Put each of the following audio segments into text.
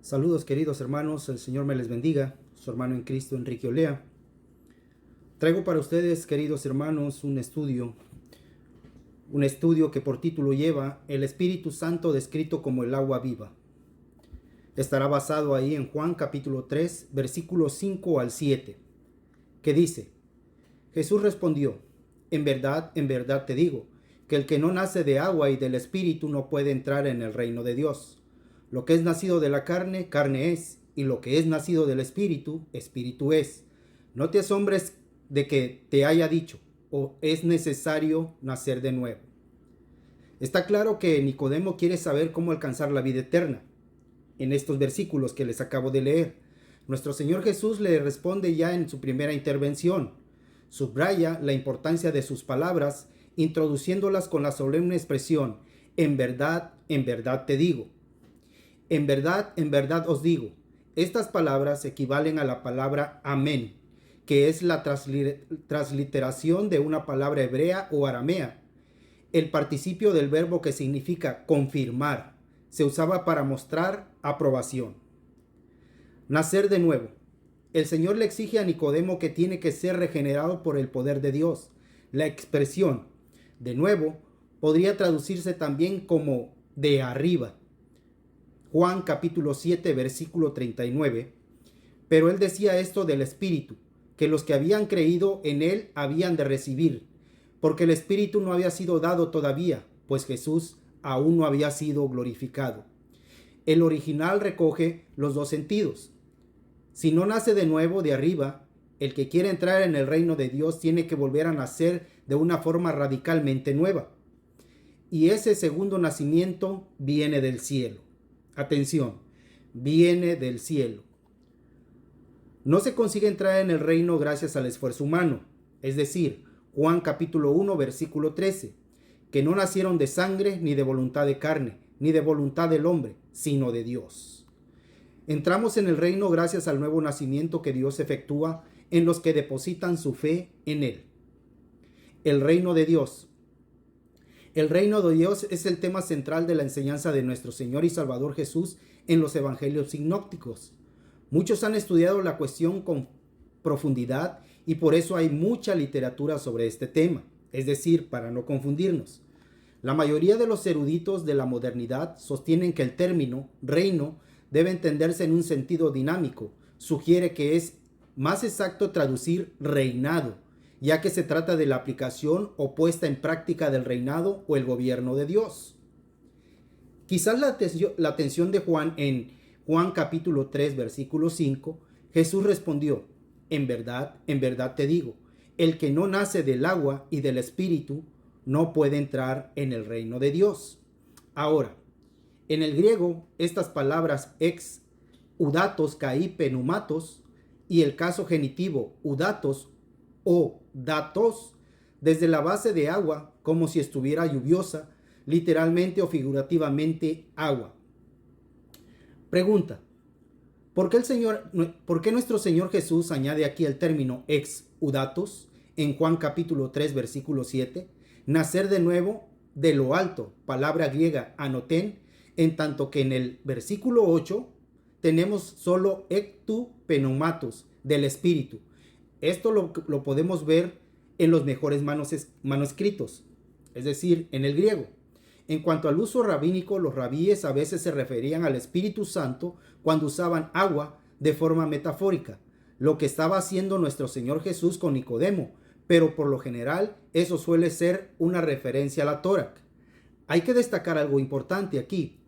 Saludos queridos hermanos, el Señor me les bendiga, su hermano en Cristo Enrique Olea. Traigo para ustedes, queridos hermanos, un estudio que por título lleva El Espíritu Santo descrito como el agua viva. Estará basado ahí en Juan capítulo 3, versículos 5 al 7, que dice: Jesús respondió: en verdad te digo, que el que no nace de agua y del Espíritu no puede entrar en el reino de Dios. Lo que es nacido de la carne, carne es, y lo que es nacido del Espíritu, Espíritu es. No te asombres de que te haya dicho, o es necesario nacer de nuevo. Está claro que Nicodemo quiere saber cómo alcanzar la vida eterna. En estos versículos que les acabo de leer, nuestro Señor Jesús le responde ya en su primera intervención. Subraya la importancia de sus palabras, introduciéndolas con la solemne expresión: en verdad te digo. En verdad os digo. Estas palabras equivalen a la palabra amén, que es la transliteración de una palabra hebrea o aramea. El participio del verbo que significa confirmar se usaba para mostrar aprobación. Nacer de nuevo. El Señor le exige a Nicodemo que tiene que ser regenerado por el poder de Dios. La expresión de nuevo podría traducirse también como de arriba. Juan capítulo 7 versículo 39. Pero él decía esto del Espíritu, que los que habían creído en él habían de recibir, porque el Espíritu no había sido dado todavía, pues Jesús aún no había sido glorificado. El original recoge los dos sentidos. Si no nace de nuevo de arriba, el que quiere entrar en el reino de Dios tiene que volver a nacer de una forma radicalmente nueva. Y ese segundo nacimiento viene del cielo. Atención, viene del cielo. No se consigue entrar en el reino gracias al esfuerzo humano, es decir, Juan capítulo 1 versículo 13, que no nacieron de sangre ni de voluntad de carne, ni de voluntad del hombre, sino de Dios. Entramos en el reino gracias al nuevo nacimiento que Dios efectúa en los que depositan su fe en Él. El reino de Dios. El reino de Dios es el tema central de la enseñanza de nuestro Señor y Salvador Jesús en los evangelios sinópticos. Muchos han estudiado la cuestión con profundidad y por eso hay mucha literatura sobre este tema, es decir, para no confundirnos. La mayoría de los eruditos de la modernidad sostienen que el término reino debe entenderse en un sentido dinámico. Sugiere que es más exacto traducir reinado, ya que se trata de la aplicación o puesta en práctica del reinado o el gobierno de Dios. Quizás la atención de Juan en Juan capítulo 3 versículo 5, Jesús respondió: en verdad te digo, el que no nace del agua y del Espíritu no puede entrar en el reino de Dios. Ahora, en el griego, estas palabras ex, udatos, kai, pneumatos, y el caso genitivo udatos o datos, desde la base de agua, como si estuviera lluviosa, literalmente o figurativamente agua. Pregunta: ¿por qué nuestro Señor Jesús añade aquí el término ex udatos en Juan capítulo 3 versículo 7? Nacer de nuevo de lo alto, palabra griega anoten, en tanto que en el versículo 8 tenemos solo ectu pneumatos, del Espíritu. Esto lo podemos ver en los mejores manuscritos, es decir, en el griego. En cuanto al uso rabínico, los rabíes a veces se referían al Espíritu Santo cuando usaban agua de forma metafórica, lo que estaba haciendo nuestro Señor Jesús con Nicodemo, pero por lo general eso suele ser una referencia a la Torá. Hay que destacar algo importante aquí.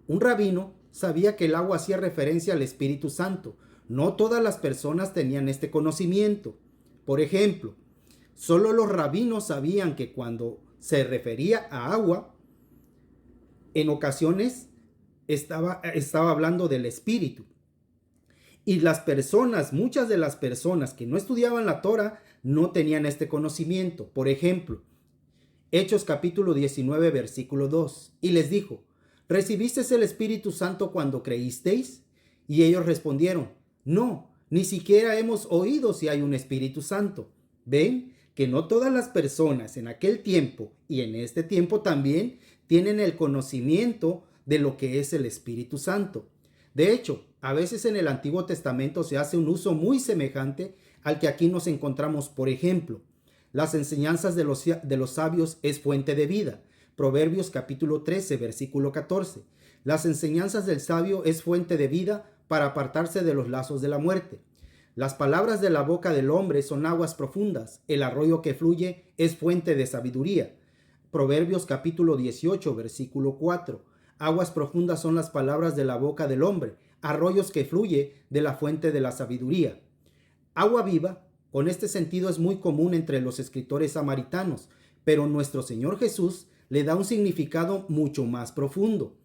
Un rabino sabía que el agua hacía referencia al Espíritu Santo. No todas las personas tenían este conocimiento. Por ejemplo, solo los rabinos sabían que cuando se refería a agua, en ocasiones estaba hablando del Espíritu. Y muchas de las personas que no estudiaban la Torá no tenían este conocimiento. Por ejemplo, Hechos capítulo 19 versículo 2. Y les dijo: ¿recibisteis el Espíritu Santo cuando creísteis? Y ellos respondieron: no, ni siquiera hemos oído si hay un Espíritu Santo. ¿Ven? Que no todas las personas en aquel tiempo y en este tiempo también tienen el conocimiento de lo que es el Espíritu Santo. De hecho, a veces en el Antiguo Testamento se hace un uso muy semejante al que aquí nos encontramos. Por ejemplo, las enseñanzas de los sabios es fuente de vida. Proverbios capítulo 13, versículo 14. Las enseñanzas del sabio es fuente de vida para apartarse de los lazos de la muerte. Las palabras de la boca del hombre son aguas profundas. El arroyo que fluye es fuente de sabiduría. Proverbios capítulo 18, versículo 4. Aguas profundas son las palabras de la boca del hombre, arroyos que fluye de la fuente de la sabiduría. Agua viva, con este sentido es muy común entre los escritores samaritanos, pero nuestro Señor Jesús le da un significado mucho más profundo.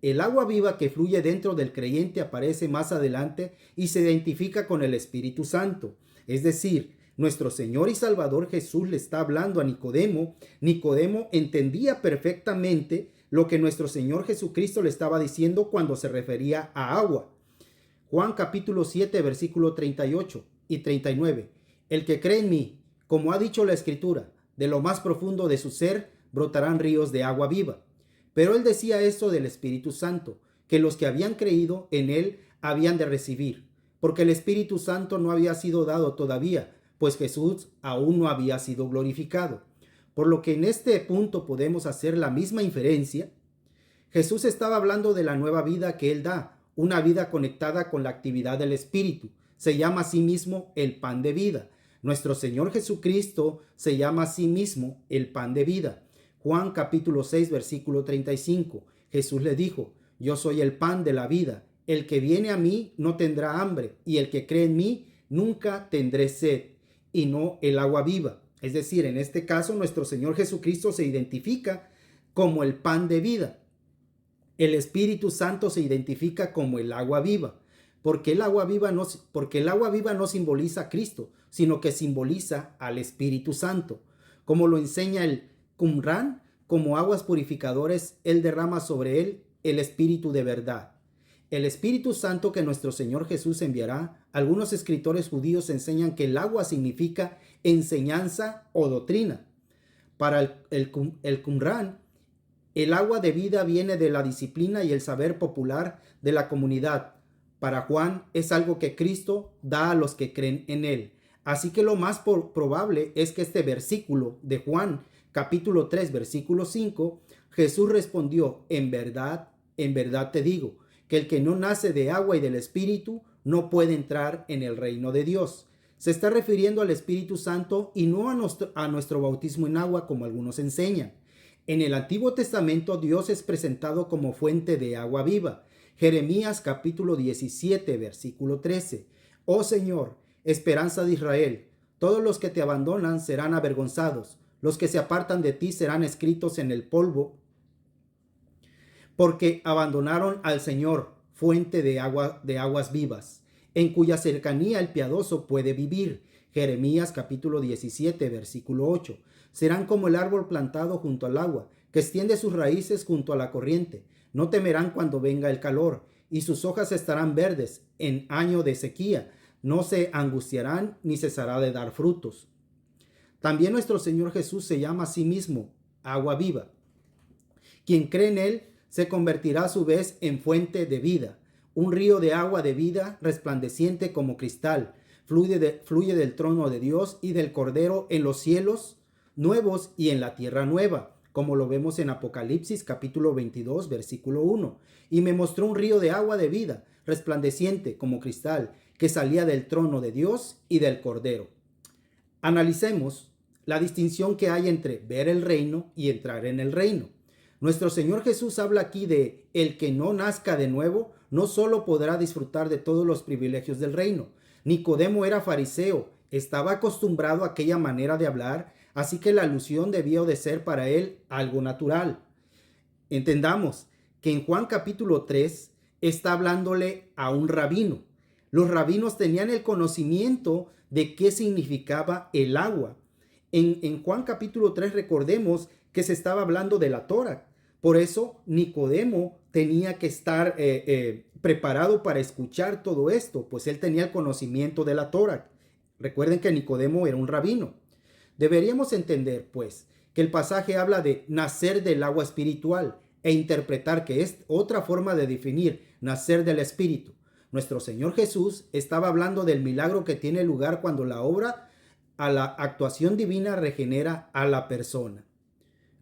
El agua viva que fluye dentro del creyente aparece más adelante y se identifica con el Espíritu Santo. Es decir, nuestro Señor y Salvador Jesús le está hablando a Nicodemo. Nicodemo entendía perfectamente lo que nuestro Señor Jesucristo le estaba diciendo cuando se refería a agua. Juan capítulo 7, versículo 38 y 39. El que cree en mí, como ha dicho la Escritura, de lo más profundo de su ser brotarán ríos de agua viva. Pero él decía esto del Espíritu Santo, que los que habían creído en él habían de recibir, porque el Espíritu Santo no había sido dado todavía, pues Jesús aún no había sido glorificado. Por lo que en este punto podemos hacer la misma inferencia. Jesús estaba hablando de la nueva vida que él da, una vida conectada con la actividad del Espíritu. Se llama a sí mismo el pan de vida. Nuestro Señor Jesucristo se llama a sí mismo el pan de vida. Juan capítulo 6, versículo 35. Jesús le dijo: yo soy el pan de la vida. El que viene a mí no tendrá hambre, y el que cree en mí nunca tendré sed. Y no el agua viva. Es decir, en este caso nuestro Señor Jesucristo se identifica como el pan de vida. El Espíritu Santo se identifica como el agua viva. Porque el agua viva no simboliza a Cristo, sino que simboliza al Espíritu Santo. Como lo enseña el Qumran, como aguas purificadores, él derrama sobre él el Espíritu de verdad. El Espíritu Santo que nuestro Señor Jesús enviará. Algunos escritores judíos enseñan que el agua significa enseñanza o doctrina. Para el Qumran, el agua de vida viene de la disciplina y el saber popular de la comunidad. Para Juan es algo que Cristo da a los que creen en él. Así que lo más probable es que este versículo de Juan capítulo 3, versículo 5, Jesús respondió: en verdad te digo, que el que no nace de agua y del Espíritu no puede entrar en el reino de Dios. Se está refiriendo al Espíritu Santo y no a nuestro bautismo en agua como algunos enseñan. En el Antiguo Testamento Dios es presentado como fuente de agua viva. Jeremías capítulo 17, versículo 13. Oh Señor, esperanza de Israel, todos los que te abandonan serán avergonzados. Los que se apartan de ti serán escritos en el polvo, porque abandonaron al Señor, fuente de aguas vivas, en cuya cercanía el piadoso puede vivir. Jeremías capítulo 17, versículo 8. Serán como el árbol plantado junto al agua, que extiende sus raíces junto a la corriente. No temerán cuando venga el calor, y sus hojas estarán verdes en año de sequía. No se angustiarán ni cesará de dar frutos. También nuestro Señor Jesús se llama a sí mismo agua viva. Quien cree en él se convertirá a su vez en fuente de vida. Un río de agua de vida resplandeciente como cristal. Fluye del trono de Dios y del Cordero en los cielos nuevos y en la tierra nueva, como lo vemos en Apocalipsis capítulo 22, versículo 1. Y me mostró un río de agua de vida, resplandeciente como cristal, que salía del trono de Dios y del Cordero. Analicemos la distinción que hay entre ver el reino y entrar en el reino. Nuestro Señor Jesús habla aquí de el que no nazca de nuevo, no solo podrá disfrutar de todos los privilegios del reino. Nicodemo era fariseo, estaba acostumbrado a aquella manera de hablar, así que la alusión debió de ser para él algo natural. Entendamos que en Juan capítulo 3 está hablándole a un rabino. Los rabinos tenían el conocimiento de qué significaba el agua. En Juan capítulo 3 recordemos que se estaba hablando de la Torá. Por eso Nicodemo tenía que estar preparado para escuchar todo esto, pues él tenía el conocimiento de la Torá. Recuerden que Nicodemo era un rabino. Deberíamos entender, pues, que el pasaje habla de nacer del agua espiritual e interpretar que es otra forma de definir nacer del Espíritu. Nuestro Señor Jesús estaba hablando del milagro que tiene lugar cuando la obra a la actuación divina regenera a la persona.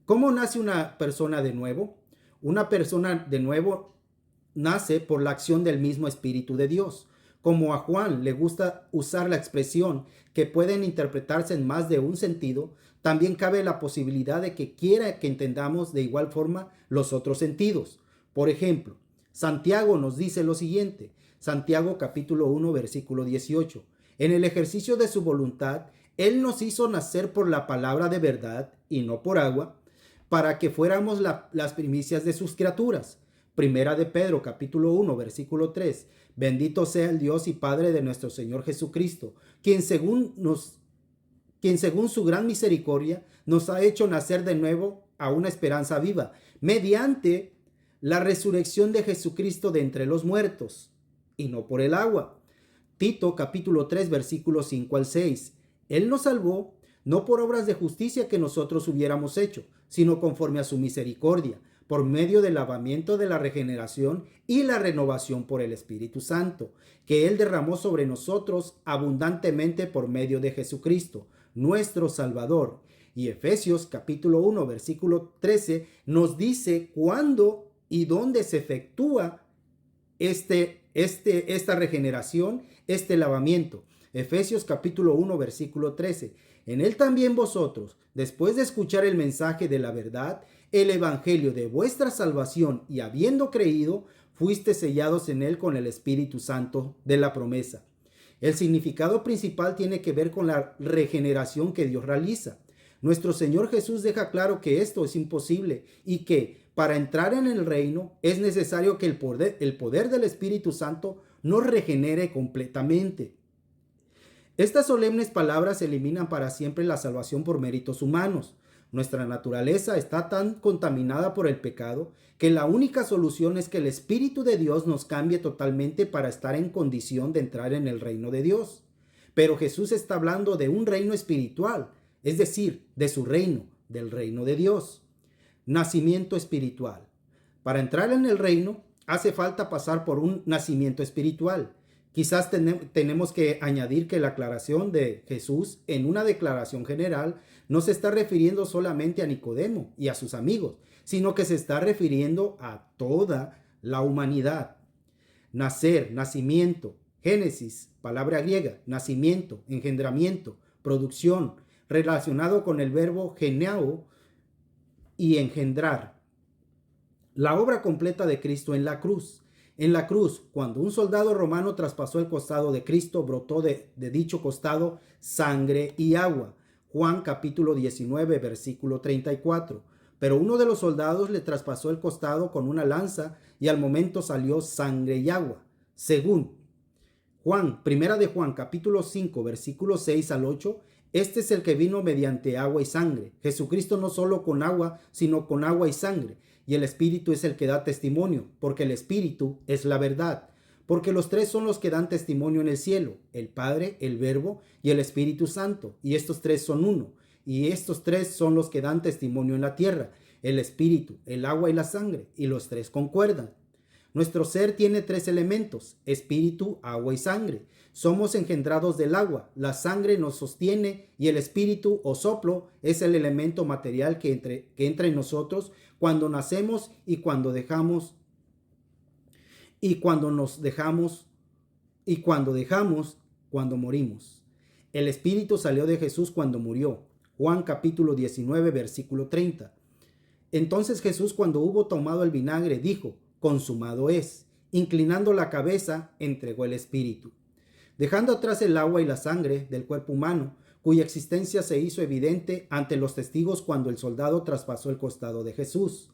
¿Cómo nace una persona de nuevo? Una persona de nuevo nace por la acción del mismo Espíritu de Dios. Como a Juan le gusta usar la expresión que pueden interpretarse en más de un sentido, también cabe la posibilidad de que quiera que entendamos de igual forma los otros sentidos. Por ejemplo, Santiago nos dice lo siguiente, Santiago capítulo 1 versículo 18. En el ejercicio de su voluntad, Él nos hizo nacer por la palabra de verdad y no por agua, para que fuéramos las primicias de sus criaturas. Primera de Pedro capítulo 1 versículo 3. Bendito sea el Dios y Padre de nuestro Señor Jesucristo, quien según su gran misericordia nos ha hecho nacer de nuevo a una esperanza viva, mediante la resurrección de Jesucristo de entre los muertos, y no por el agua. Tito capítulo 3 versículos 5 al 6. Él nos salvó no por obras de justicia que nosotros hubiéramos hecho, sino conforme a su misericordia, por medio del lavamiento de la regeneración y la renovación por el Espíritu Santo, que Él derramó sobre nosotros abundantemente por medio de Jesucristo, nuestro Salvador. Y Efesios capítulo 1 versículo 13 nos dice cuándo y dónde se efectúa esta regeneración, este lavamiento. Efesios capítulo 1 versículo 13. En Él también vosotros, después de escuchar el mensaje de la verdad, el evangelio de vuestra salvación, y habiendo creído, fuiste sellados en Él con el Espíritu Santo de la promesa. El significado principal tiene que ver con la regeneración que Dios realiza. Nuestro Señor Jesús deja claro que esto es imposible y que para entrar en el reino es necesario que el poder del Espíritu Santo nos regenere completamente. Estas solemnes palabras eliminan para siempre la salvación por méritos humanos. Nuestra naturaleza está tan contaminada por el pecado que la única solución es que el Espíritu de Dios nos cambie totalmente para estar en condición de entrar en el reino de Dios. Pero Jesús está hablando de un reino espiritual, es decir, de su reino, del reino de Dios. Nacimiento espiritual. Para entrar en el reino hace falta pasar por un nacimiento espiritual. Quizás tenemos que añadir que la aclaración de Jesús en una declaración general no se está refiriendo solamente a Nicodemo y a sus amigos, sino que se está refiriendo a toda la humanidad. Nacer, nacimiento, Génesis, palabra griega, nacimiento, engendramiento, producción, relacionado con el verbo geneo y engendrar. La obra completa de Cristo en la cruz. En la cruz, cuando un soldado romano traspasó el costado de Cristo, brotó de dicho costado sangre y agua. Juan capítulo 19, versículo 34. Pero uno de los soldados le traspasó el costado con una lanza y al momento salió sangre y agua. Según Primera de Juan capítulo 5, versículo 6 al 8, este es el que vino mediante agua y sangre. Jesucristo no solo con agua, sino con agua y sangre. Y el Espíritu es el que da testimonio, porque el Espíritu es la verdad. Porque los tres son los que dan testimonio en el cielo, el Padre, el Verbo y el Espíritu Santo. Y estos tres son uno. Y estos tres son los que dan testimonio en la tierra, el Espíritu, el agua y la sangre. Y los tres concuerdan. Nuestro ser tiene tres elementos: espíritu, agua y sangre. Somos engendrados del agua, la sangre nos sostiene y el espíritu o soplo es el elemento material que entra en nosotros cuando nacemos y cuando cuando morimos. El espíritu salió de Jesús cuando murió. Juan capítulo 19 versículo 30. Entonces Jesús, cuando hubo tomado el vinagre, dijo: consumado es. Inclinando la cabeza, entregó el espíritu. Dejando atrás el agua y la sangre del cuerpo humano, cuya existencia se hizo evidente ante los testigos cuando el soldado traspasó el costado de Jesús.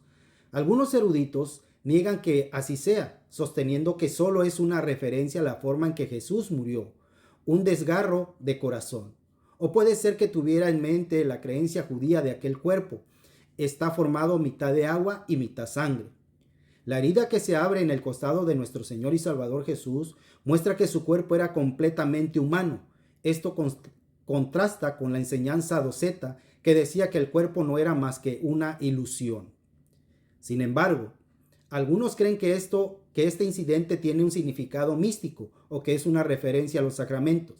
Algunos eruditos niegan que así sea, sosteniendo que solo es una referencia a la forma en que Jesús murió, un desgarro de corazón. O puede ser que tuviera en mente la creencia judía de aquel cuerpo. Está formado mitad de agua y mitad sangre. La herida que se abre en el costado de nuestro Señor y Salvador Jesús muestra que su cuerpo era completamente humano. Esto contrasta con la enseñanza doceta que decía que el cuerpo no era más que una ilusión. Sin embargo, algunos creen que que este incidente tiene un significado místico o que es una referencia a los sacramentos.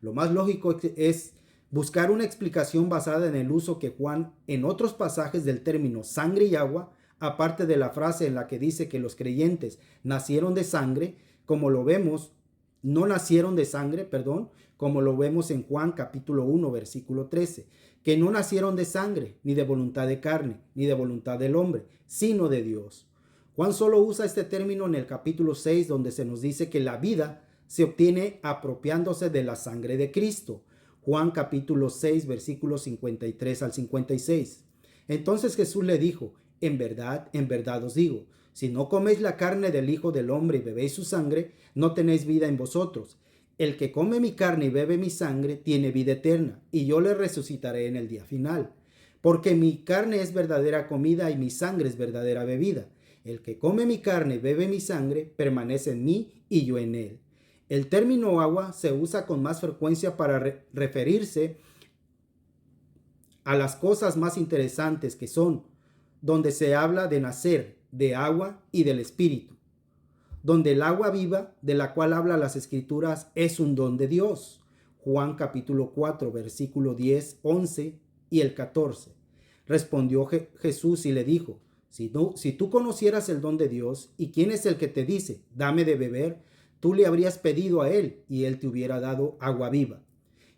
Lo más lógico es buscar una explicación basada en el uso que Juan en otros pasajes del término sangre y agua, aparte de la frase en la que dice que los creyentes nacieron de sangre, como lo vemos, no nacieron de sangre, perdón, como lo vemos en Juan capítulo 1, versículo 13, que no nacieron de sangre, ni de voluntad de carne, ni de voluntad del hombre, sino de Dios. Juan solo usa este término en el capítulo 6, donde se nos dice que la vida se obtiene apropiándose de la sangre de Cristo. Juan capítulo 6, versículos 53 al 56. Entonces Jesús le dijo, en verdad os digo, si no coméis la carne del Hijo del Hombre y bebéis su sangre, no tenéis vida en vosotros. El que come mi carne y bebe mi sangre tiene vida eterna, y yo le resucitaré en el día final. Porque mi carne es verdadera comida y mi sangre es verdadera bebida. El que come mi carne y bebe mi sangre permanece en mí y yo en él. El término agua se usa con más frecuencia para referirse a las cosas más interesantes que son, donde se habla de nacer, de agua y del Espíritu, donde el agua viva de la cual habla las Escrituras es un don de Dios. Juan capítulo 4, versículo 10, 11 y el 14. Respondió Jesús y le dijo, si tú conocieras el don de Dios y quién es el que te dice, dame de beber, tú le habrías pedido a él y él te hubiera dado agua viva.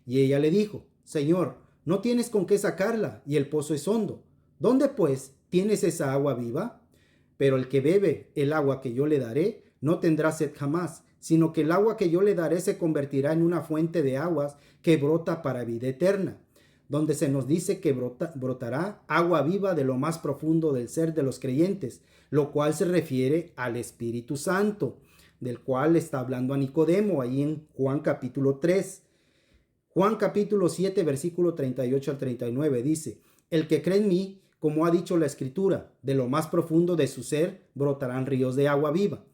Y ella le dijo, Señor, no tienes con qué sacarla y el pozo es hondo. ¿Dónde pues tienes esa agua viva? Pero el que bebe el agua que yo le daré no tendrá sed jamás, sino que el agua que yo le daré se convertirá en una fuente de aguas que brota para vida eterna, donde se nos dice que brotará agua viva de lo más profundo del ser de los creyentes, lo cual se refiere al Espíritu Santo, del cual está hablando a Nicodemo ahí en Juan capítulo 3. Juan capítulo 7, versículo 38 al 39 dice, el que cree en mí, como ha dicho la Escritura, de lo más profundo de su ser brotarán ríos de agua viva.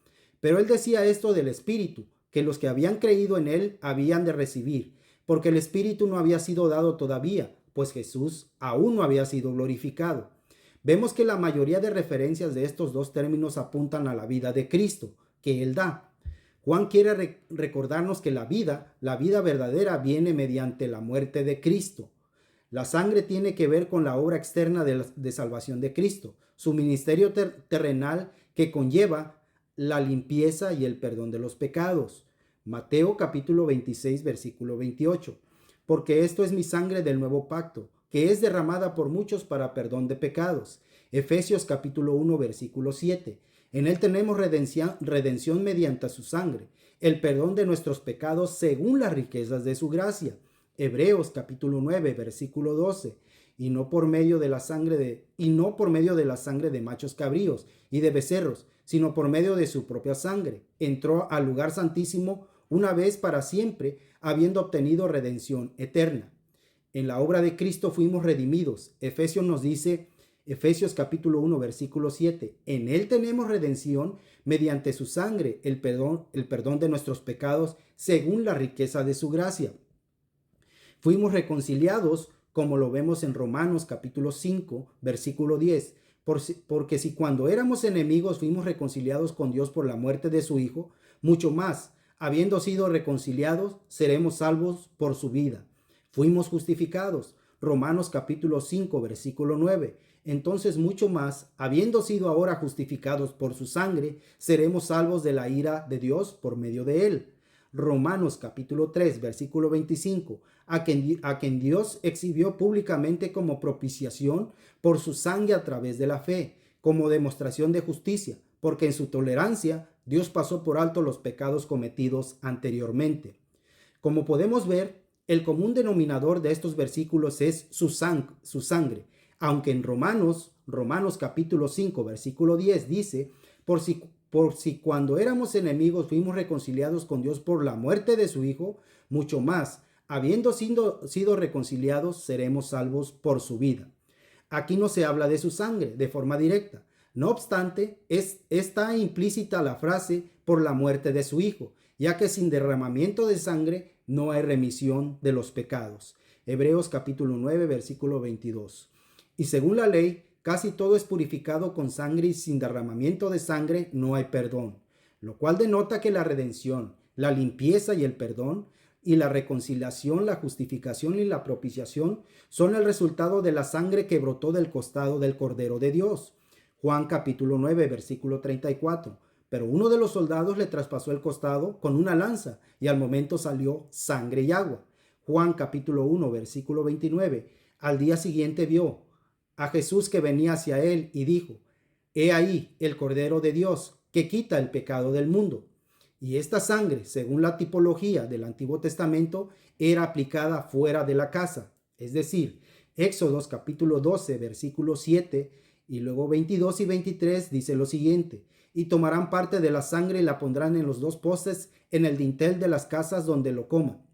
Pero él decía esto del Espíritu, que los que habían creído en él habían de recibir, porque el Espíritu no había sido dado todavía, pues Jesús aún no había sido glorificado. Vemos que la mayoría de referencias de estos dos términos apuntan a la vida de Cristo, que él da. Juan quiere recordarnos que la vida verdadera viene mediante la muerte de Cristo. La sangre tiene que ver con la obra externa de salvación de Cristo, su ministerio terrenal que conlleva la limpieza y el perdón de los pecados. Mateo capítulo 26, versículo 28. Porque esto es mi sangre del nuevo pacto, que es derramada por muchos para perdón de pecados. Efesios capítulo 1, versículo 7. En él tenemos redención mediante su sangre, el perdón de nuestros pecados según las riquezas de su gracia. Hebreos capítulo 9, versículo 12. Y no por medio de la sangre de machos cabríos y de becerros, sino por medio de su propia sangre. Entró al lugar santísimo una vez para siempre, habiendo obtenido redención eterna. En la obra de Cristo fuimos redimidos. Efesios nos dice, Efesios capítulo 1, versículo 7, en él tenemos redención mediante su sangre, el perdón de nuestros pecados, según la riqueza de su gracia. Fuimos reconciliados, como lo vemos en Romanos capítulo 5, versículo 10, porque si cuando éramos enemigos fuimos reconciliados con Dios por la muerte de su Hijo, mucho más, habiendo sido reconciliados, seremos salvos por su vida. Fuimos justificados, Romanos capítulo 5, versículo 9. Entonces mucho más, habiendo sido ahora justificados por su sangre, seremos salvos de la ira de Dios por medio de él. Romanos capítulo 3, versículo 25, a quien Dios exhibió públicamente como propiciación por su sangre a través de la fe, como demostración de justicia, porque en su tolerancia Dios pasó por alto los pecados cometidos anteriormente. Como podemos ver, el común denominador de estos versículos es su sangre, aunque en Romanos capítulo 5, versículo 10 dice, por si cuando éramos enemigos fuimos reconciliados con Dios por la muerte de su Hijo, mucho más, habiendo sido reconciliados, seremos salvos por su vida. Aquí no se habla de su sangre de forma directa. No obstante, está implícita la frase por la muerte de su Hijo, ya que sin derramamiento de sangre no hay remisión de los pecados. Hebreos capítulo 9, versículo 22. Y según la ley, casi todo es purificado con sangre y sin derramamiento de sangre no hay perdón. lo cual denota que la redención, la limpieza y el perdón y la reconciliación, la justificación y la propiciación son el resultado de la sangre que brotó del costado del Cordero de Dios. Juan capítulo 9, versículo 34. Pero uno de los soldados le traspasó el costado con una lanza y al momento salió sangre y agua. Juan capítulo 1, versículo 29. Al día siguiente vio a Jesús que venía hacia él y dijo: He ahí el Cordero de Dios que quita el pecado del mundo. Y esta sangre, según la tipología del Antiguo Testamento, era aplicada fuera de la casa. Es decir, Éxodos capítulo 12, versículo 7 y luego 22 y 23 dice lo siguiente: Y tomarán parte de la sangre y la pondrán en los dos postes en el dintel de las casas donde lo coman.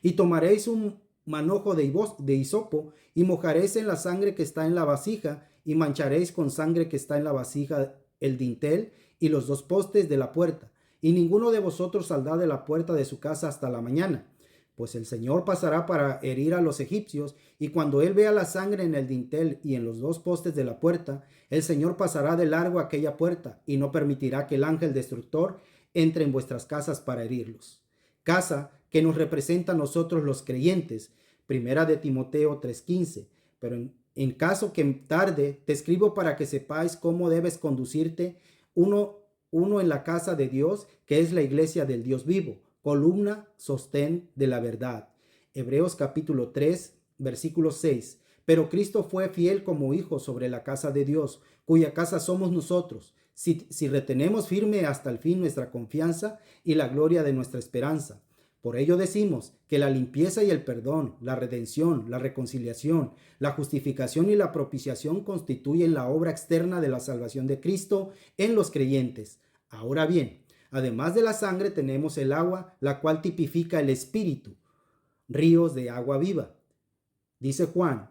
Y tomaréis un manojo de hisopo y mojaréis en la sangre que está en la vasija y mancharéis con sangre que está en la vasija el dintel y los dos postes de la puerta. Y ninguno de vosotros saldrá de la puerta de su casa hasta la mañana. Pues el Señor pasará para herir a los egipcios, y cuando él vea la sangre en el dintel y en los dos postes de la puerta, el Señor pasará de largo aquella puerta y no permitirá que el ángel destructor entre en vuestras casas para herirlos. Casa que nos representa a nosotros los creyentes, primera de Timoteo 3:15. Pero en caso que tarde, te escribo para que sepáis cómo debes conducirte uno en la casa de Dios, que es la iglesia del Dios vivo, columna, sostén de la verdad. Hebreos capítulo 3, versículo 6. Pero Cristo fue fiel como hijo sobre la casa de Dios, cuya casa somos nosotros, si retenemos firme hasta el fin nuestra confianza y la gloria de nuestra esperanza. Por ello decimos que la limpieza y el perdón, la redención, la reconciliación, la justificación y la propiciación constituyen la obra externa de la salvación de Cristo en los creyentes. Ahora bien, además de la sangre tenemos el agua, la cual tipifica el Espíritu, ríos de agua viva. Dice Juan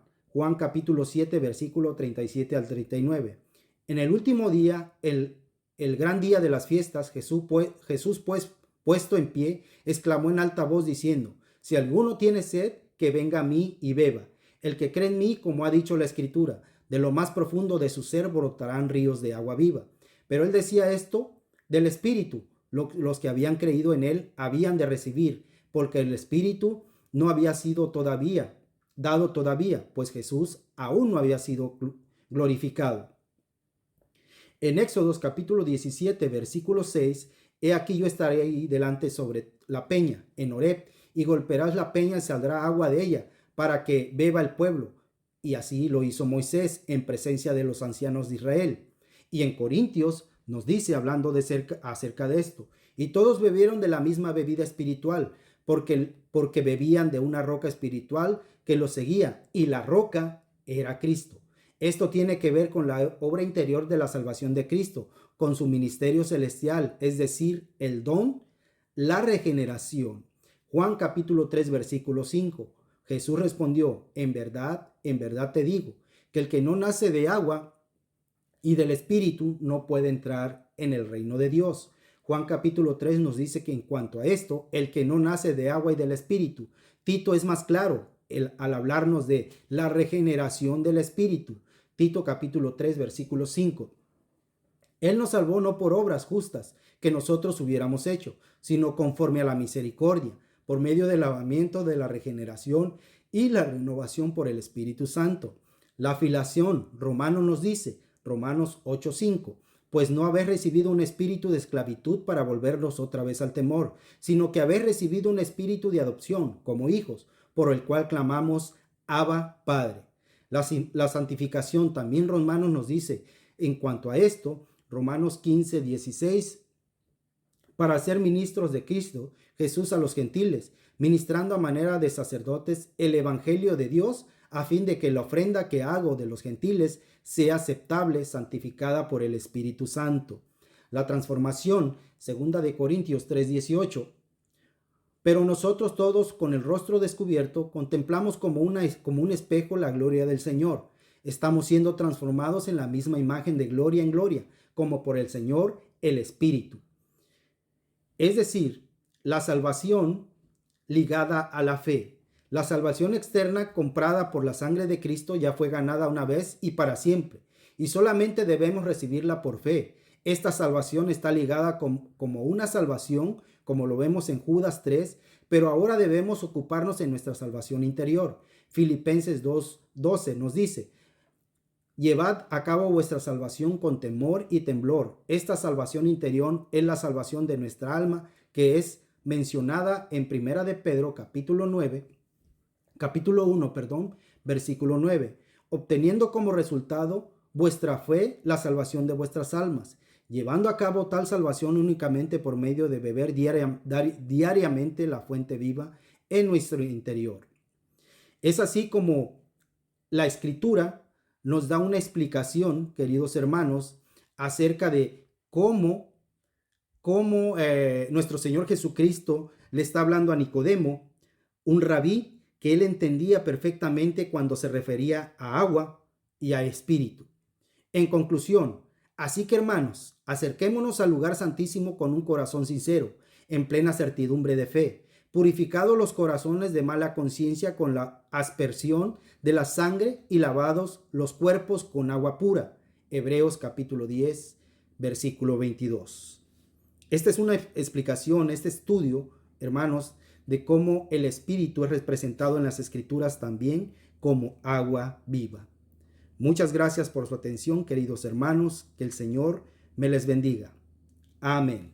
capítulo 7, versículo 37 al 39. En el último día, el gran día de las fiestas, Jesús puesto en pie, exclamó en alta voz diciendo: Si alguno tiene sed, que venga a mí y beba. El que cree en mí, como ha dicho la Escritura, de lo más profundo de su ser brotarán ríos de agua viva. Pero él decía esto del Espíritu. Los que habían creído en él habían de recibir, porque el Espíritu no había sido dado todavía, pues Jesús aún no había sido glorificado. En Éxodos capítulo 17, versículo 6, He aquí yo estaré ahí delante sobre la peña, en Horeb, y golpearás la peña y saldrá agua de ella, para que beba el pueblo. Y así lo hizo Moisés en presencia de los ancianos de Israel. Y en Corintios nos dice, hablando acerca de esto: Y todos bebieron de la misma bebida espiritual, porque bebían de una roca espiritual que los seguía, y la roca era Cristo. Esto tiene que ver con la obra interior de la salvación de Cristo, con su ministerio celestial, es decir, el don, la regeneración. Juan capítulo 3, versículo 5. Jesús respondió: en verdad te digo, que el que no nace de agua y del Espíritu no puede entrar en el reino de Dios. Juan capítulo 3 nos dice que en cuanto a esto, el que no nace de agua y del Espíritu. Tito es más claro al hablarnos de la regeneración del Espíritu. Tito capítulo 3, versículo 5. Él nos salvó no por obras justas que nosotros hubiéramos hecho, sino conforme a la misericordia, por medio del lavamiento de la regeneración y la renovación por el Espíritu Santo. La filiación, Romanos nos dice, Romanos 8:5, pues no habéis recibido un espíritu de esclavitud para volverlos otra vez al temor, sino que habéis recibido un espíritu de adopción como hijos, por el cual clamamos: Abba, Padre. La santificación, también Romanos nos dice, en cuanto a esto, Romanos 15:16, para ser ministros de Cristo Jesús a los gentiles, ministrando a manera de sacerdotes el evangelio de Dios, a fin de que la ofrenda que hago de los gentiles sea aceptable, santificada por el Espíritu Santo. La transformación, segunda de Corintios 3:18. Pero nosotros todos, con el rostro descubierto, contemplamos como un espejo la gloria del Señor. Estamos siendo transformados en la misma imagen de gloria en gloria, como por el Señor, el Espíritu. Es decir, la salvación ligada a la fe. La salvación externa comprada por la sangre de Cristo ya fue ganada una vez y para siempre, y solamente debemos recibirla por fe. Esta salvación está ligada como una salvación, como lo vemos en Judas 3, pero ahora debemos ocuparnos en nuestra salvación interior. Filipenses 2:12 nos dice: llevad a cabo vuestra salvación con temor y temblor. Esta salvación interior es la salvación de nuestra alma, que es mencionada en Primera de Pedro, capítulo 1, versículo 9, obteniendo como resultado vuestra fe la salvación de vuestras almas, llevando a cabo tal salvación únicamente por medio de beber diariamente la fuente viva en nuestro interior. Es así como la Escritura nos da una explicación, queridos hermanos, acerca de cómo nuestro Señor Jesucristo le está hablando a Nicodemo, un rabí que él entendía perfectamente cuando se refería a agua y a espíritu. En conclusión, así que hermanos, acerquémonos al lugar santísimo con un corazón sincero, en plena certidumbre de fe, purificados los corazones de mala conciencia con la aspersión de la sangre y lavados los cuerpos con agua pura. Hebreos capítulo 10, versículo 22. Esta es una explicación, este estudio, hermanos, de cómo el Espíritu es representado en las Escrituras también como agua viva. Muchas gracias por su atención, queridos hermanos. Que el Señor me les bendiga. Amén.